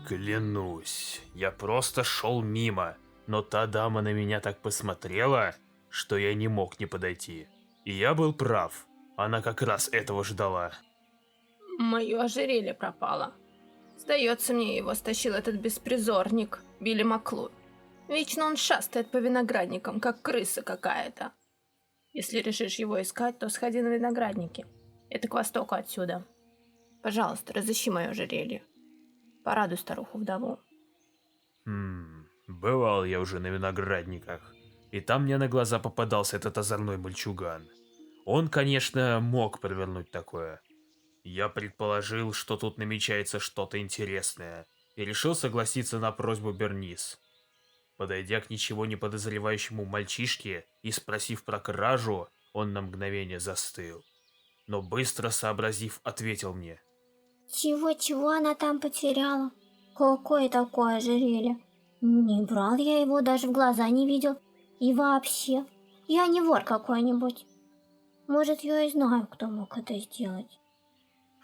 Клянусь, я просто шел мимо, но та дама на меня так посмотрела, что я не мог не подойти. И я был прав, она как раз этого ждала. Мое ожерелье пропало. Сдается мне, его стащил этот беспризорник, Билли Маклур. Вечно он шастает по виноградникам, как крыса какая-то. Если решишь его искать, то сходи на виноградники. Это к востоку отсюда. Пожалуйста, разыщи мое ожерелье. Порадуй старуху-вдову. Бывал я уже на виноградниках, и там мне на глаза попадался этот озорной мальчуган. Он, конечно, мог провернуть такое. Я предположил, что тут намечается что-то интересное, и решил согласиться на просьбу Бернис. Подойдя к ничего не подозревающему мальчишке и спросив про кражу, он на мгновение застыл. Но быстро сообразив, ответил мне. Чего она там потеряла? Какое такое ожерелье? Не брал я его, даже в глаза не видел. И вообще, я не вор какой-нибудь. Может, я и знаю, кто мог это сделать.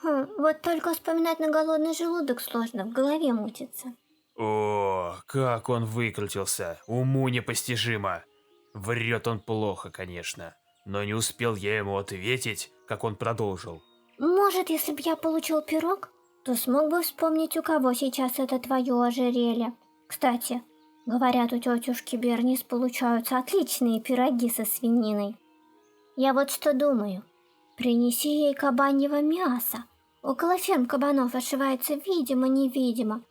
Вот только вспоминать на голодный желудок сложно, в голове мутится. О, как он выкрутился, уму непостижимо. Врет он плохо, конечно, но не успел я ему ответить, как он продолжил. Может, если бы я получил пирог, то смог бы вспомнить, у кого сейчас это твое ожерелье. Кстати, говорят, у тетушки Бернис получаются отличные пироги со свининой. Я вот что думаю. Принеси ей кабаньего мяса. Около ферм кабанов ошивается видимо-невидимо.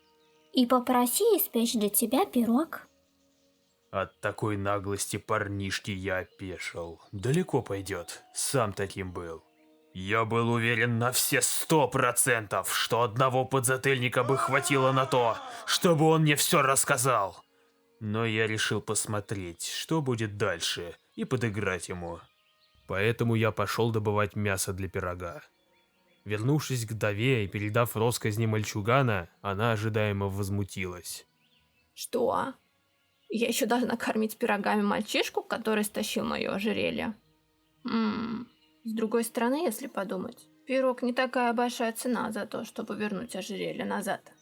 И попроси испечь для тебя пирог. От такой наглости парнишки я опешил. Далеко пойдет, сам таким был. Я был уверен на все 100%, что одного подзатыльника бы хватило на то, чтобы он мне все рассказал. Но я решил посмотреть, что будет дальше, и подыграть ему. Поэтому я пошел добывать мясо для пирога. Вернувшись к вдове и передав россказни мальчугана, она ожидаемо возмутилась. Что? Я еще должна кормить пирогами мальчишку, который стащил мое ожерелье? С другой стороны, если подумать, пирог не такая большая цена за то, чтобы вернуть ожерелье назад.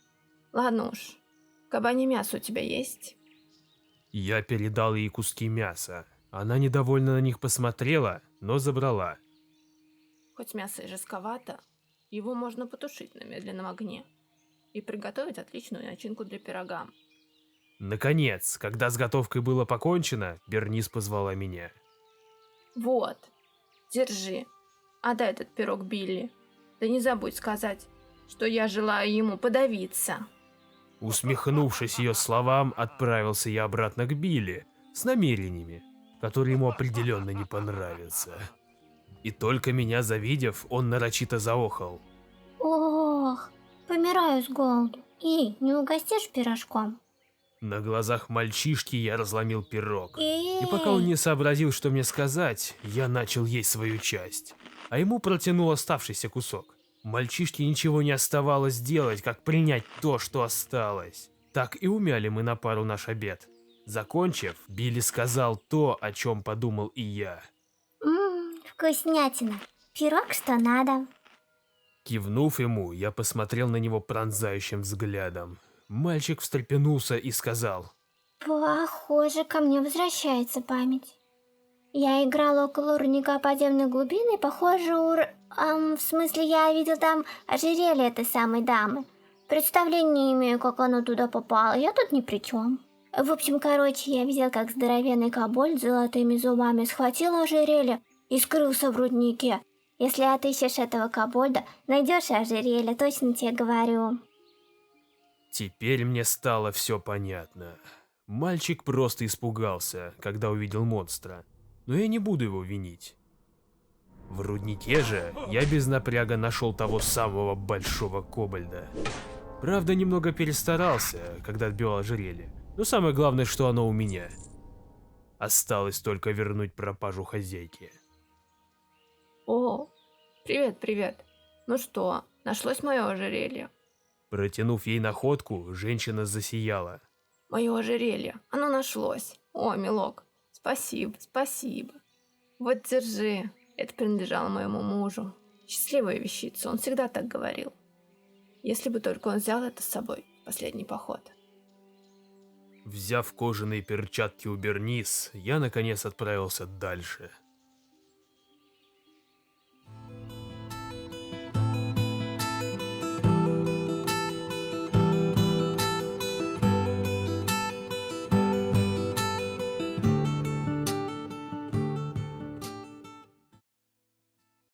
Ладно уж, кабанье мясо у тебя есть? Я передал ей куски мяса. Она недовольно на них посмотрела, но забрала. Хоть мясо и жестковато, его можно потушить на медленном огне и приготовить отличную начинку для пирога. Наконец, когда с готовкой было покончено, Бернис позвала меня. Вот, держи, отдай этот пирог Билли. Да не забудь сказать, что я желаю ему подавиться. Усмехнувшись ее словам, отправился я обратно к Билли с намерениями, которые ему определенно не понравятся. И только меня завидев, он нарочито заохал. Ох, помираю с голоду. И не угостишь пирожком? На глазах мальчишки я разломил пирог. И пока Эй! он не сообразил, что мне сказать, я начал есть свою часть. А ему протянул оставшийся кусок. Мальчишке ничего не оставалось делать, как принять то, что осталось. Так и умяли мы на пару наш обед. Закончив, Билли сказал то, о чем подумал и я. Вкуснятина. Пирог что надо. Кивнув ему, я посмотрел на него пронзающим взглядом. Мальчик встрепенулся и сказал. Похоже, ко мне возвращается память. Я играла около рудника подземной глубины, похоже, в смысле, я видел там ожерелье этой самой дамы. Представления не имею, как оно туда попало, я тут ни при чем. В общем, короче, я видел, как здоровенный кобольд с золотыми зубами схватил ожерелье и скрылся в руднике. Если отыщешь этого кобольда, найдешь ожерелье, точно тебе говорю. Теперь мне стало все понятно. Мальчик просто испугался, когда увидел монстра, но я не буду его винить. В руднике же я без напряга нашел того самого большого кобальда. Правда, немного перестарался, когда отбивал ожерелье, но самое главное, что оно у меня. Осталось только вернуть пропажу хозяйке. О, привет. Ну что, нашлось мое ожерелье? Протянув ей находку, женщина засияла. Мое ожерелье, оно нашлось. О, милок, спасибо. Вот держи, это принадлежало моему мужу. Счастливая вещица, он всегда так говорил. Если бы только он взял это с собой в последний поход. Взяв кожаные перчатки у Бернис, я наконец отправился дальше.